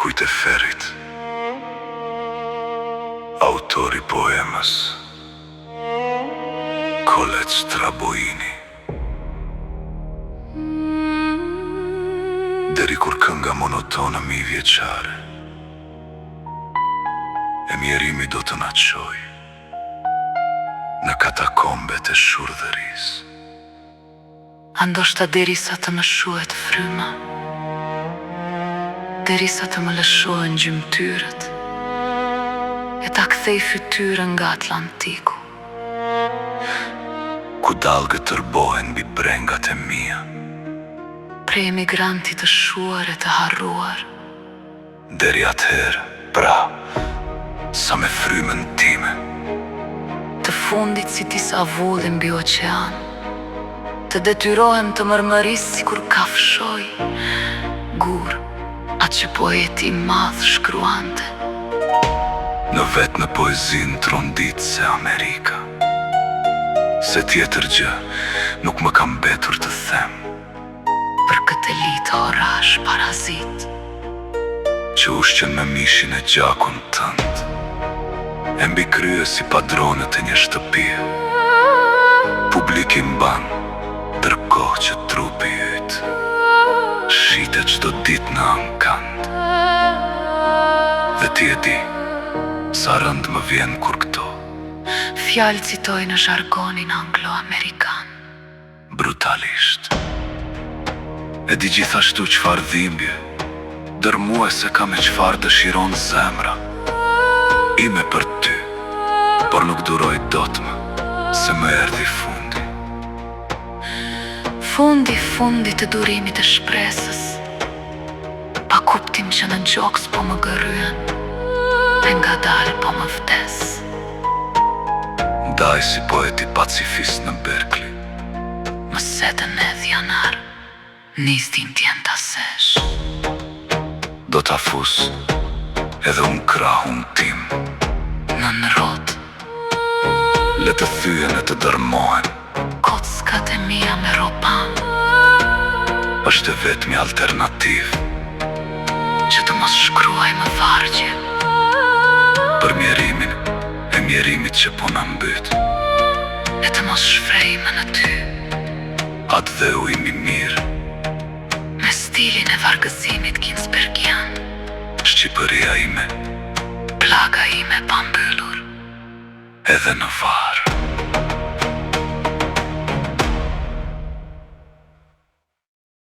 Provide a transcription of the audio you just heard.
kujt e ferit. Autori poemës Kolec Traboini. Deri kur kënga monotona mi vjeçare e mjerimi do të na çoj në katakombet e shurdhëris. Andoshta derisa të më shuhet fryma, derisa të më lëshohen gjymtyrët, e ta kthej fytyrën nga Atlantiku, ku dallgët tërbohen mbi brengat e mia, prej emigrantit të shuar e të harruar. deri atëherë, pra, sa me frymën time, Të fundit si disa vulli mbi oqean, të detyrohem të mërmëris si kur kafshoj gur atë që poeti madh shkruante. në vetë në poezin trondit se Amerika, se tjetër gjë nuk më kam betur të them, Për këtë litë orash parazit, që ushqen me mishin e gjakun tënd, e mbi krye si padronët e një shtëpie. Publiki mban, ndërkohë që trupi yt shitet çdo ditë në ankand. Dhe ti e di, sa rënd më vjen kur këto fjalë citoj në zhargonin anglo-amerikan. brutalisht. E di gjithashtu çfarë dhimbje, dërmuese ka me çfarë dëshiron zemra ime për ty, por nuk duroj dot më, se më erdhi fundi. Fundi të durimit të shpresës, pa kuptim që në gjoks po më gërryen, e nga dalë po më vdes. Ndaj si poeti pacifist në Berkeley, Më setën edh janar, nistin t'jen t'asesh. do ta fus edhe unë krahun tim, Në nërot, le të thyen e të dërmohen, kockat e mia me ropan, është e vetmi alternativ që të mos shkruaj më vargje, për mjerimin e mjerimit që po na mbyt. e të mos shfrejme në ty, Atë dhe u imi mirë, me stilin e vargëzimit ginsbergian, Shqipëria ime, plaga ime pa mbyllur. edhe në varë.